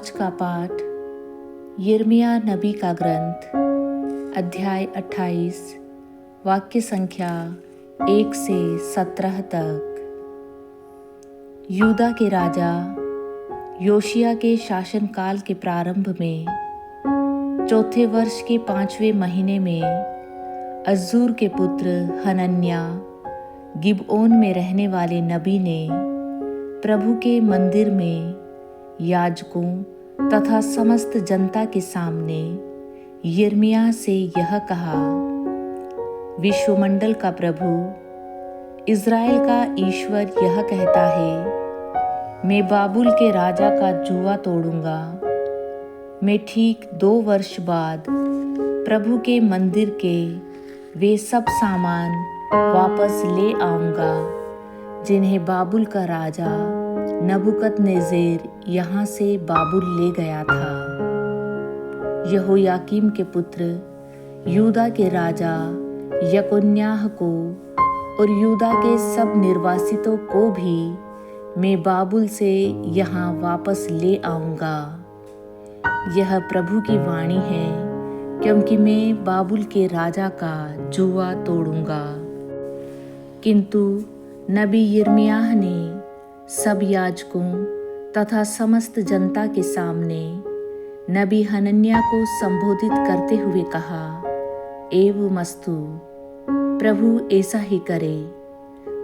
आज का पाठ यिर्मयाह नबी का ग्रंथ अध्याय 28 वाक्य संख्या 1 से 17 तक। यूदा के राजा योशिय्याह के शासनकाल के प्रारंभ में चौथे वर्ष के 5वें महीने में अज्जूर के पुत्र हनन्याह गिबओन में रहने वाले नबी ने प्रभु के मंदिर में याजकों तथा समस्त जनता के सामने यिर्मयाह से यह कहा, विश्वमंडल का प्रभु इज़राइल का ईश्वर यह कहता है, मैं बाबुल के राजा का जुआ तोड़ूंगा। मैं ठीक 2 वर्ष बाद प्रभु के मंदिर के वे सब सामान वापस ले आऊंगा जिन्हें बाबुल का राजा नबूकदनेस्सर यहाँ से बाबुल ले गया था। यहोयाकीम के पुत्र यूदा के राजा यकोन्याह को और यूदा के सब निर्वासितों को भी मैं बाबुल से यहाँ वापस ले आऊँगा। यह प्रभु की वाणी है, क्योंकि मैं बाबुल के राजा का जुआ तोड़ूंगा। किंतु नबी यिर्मयाह ने सब याजकों तथा समस्त जनता के सामने नबी हनन्याह को संबोधित करते हुए कहा, एवमस्तु, प्रभु ऐसा ही करे।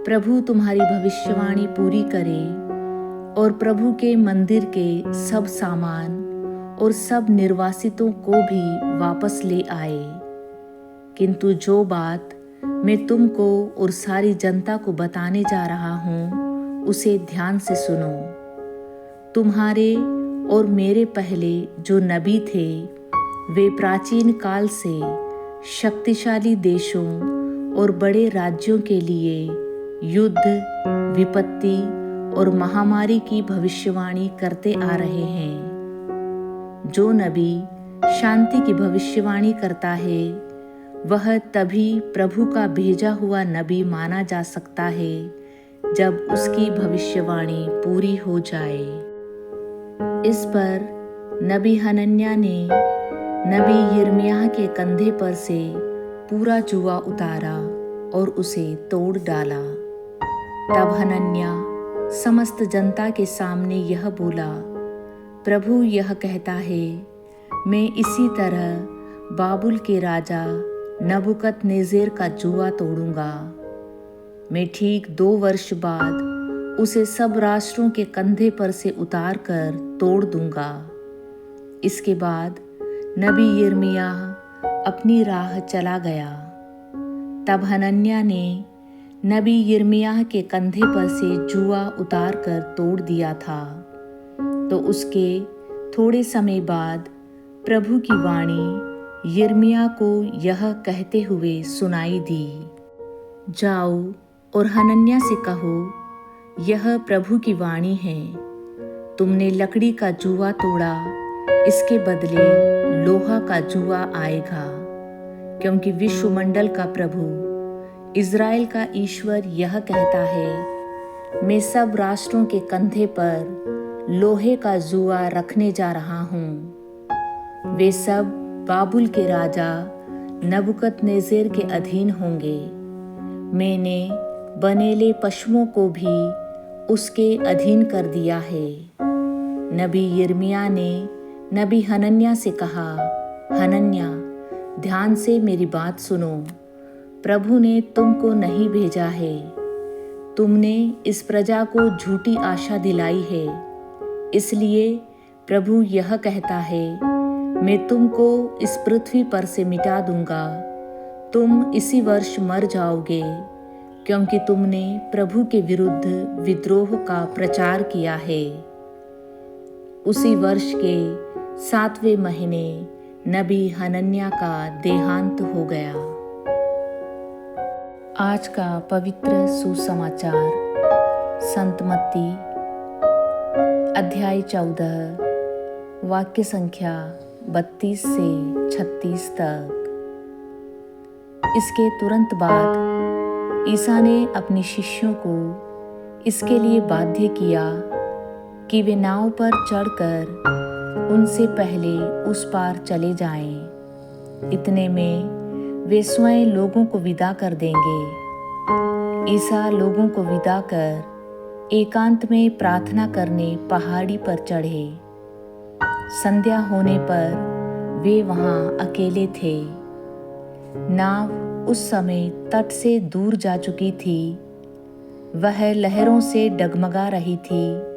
प्रभु तुम्हारी भविष्यवाणी पूरी करे और प्रभु के मंदिर के सब सामान और सब निर्वासितों को भी वापस ले आए। किंतु जो बात मैं तुमको और सारी जनता को बताने जा रहा हूँ, उसे ध्यान से सुनो। तुम्हारे और मेरे पहले जो नबी थे, वे प्राचीन काल से शक्तिशाली देशों और बड़े राज्यों के लिए युद्ध, विपत्ति और महामारी की भविष्यवाणी करते आ रहे हैं। जो नबी शांति की भविष्यवाणी करता है, वह तभी प्रभु का भेजा हुआ नबी माना जा सकता है जब उसकी भविष्यवाणी पूरी हो जाए। इस पर नबी हनन्याह ने नबी यिर्मयाह के कंधे पर से पूरा जुआ उतारा और उसे तोड़ डाला। तब हनन्याह समस्त जनता के सामने यह बोला, प्रभु यह कहता है, मैं इसी तरह बाबुल के राजा नबूकदनेस्सर का जुआ तोड़ूंगा। मैं ठीक 2 वर्ष बाद उसे सब राष्ट्रों के कंधे पर से उतार कर तोड़ दूंगा। इसके बाद नबी यिर्मयाह अपनी राह चला गया। तब हनन्याह ने नबी यिर्मयाह के कंधे पर से जुआ उतार कर तोड़ दिया था। तो उसके थोड़े समय बाद प्रभु की वाणी यिर्मयाह को यह कहते हुए सुनाई दी, जाओ और हनन्याह से कहो, यह प्रभु की वाणी है, तुमने लकड़ी का जुआ तोड़ा, इसके बदले लोहा का जुआ आएगा। क्योंकि विश्वमंडल का प्रभु इज़राइल का ईश्वर यह कहता है, मैं सब राष्ट्रों के कंधे पर लोहे का जुआ रखने जा रहा हूँ। वे सब बाबुल के राजा नबूकदनेस्सर के अधीन होंगे। मैंने बनेले पशुओं को भी उसके अधीन कर दिया है। नबी यिर्मयाह ने नबी हनन्याह से कहा, हनन्याह, ध्यान से मेरी बात सुनो। प्रभु ने तुमको नहीं भेजा है। तुमने इस प्रजा को झूठी आशा दिलाई है। इसलिए प्रभु यह कहता है, मैं तुमको इस पृथ्वी पर से मिटा दूंगा। तुम इसी वर्ष मर जाओगे, क्योंकि तुमने प्रभु के विरुद्ध विद्रोह का प्रचार किया है। उसी वर्ष के 7वें महीने नबी हनन्याह का देहांत हो गया। आज का पवित्र सुसमाचार संत मत्ती अध्याय 14 वाक्य संख्या 32 से 36 तक। इसके तुरंत बाद ईसा ने अपने शिष्यों को इसके लिए बाध्य किया कि वे नाव पर चढ़कर उनसे पहले उस पार चले जाएं। इतने में वे स्वयं लोगों को विदा कर देंगे। ईसा लोगों को विदा कर एकांत में प्रार्थना करने पहाड़ी पर चढ़े। संध्या होने पर वे वहां अकेले थे। नाव उस समय तट से दूर जा चुकी थी। वह लहरों से डगमगा रही थी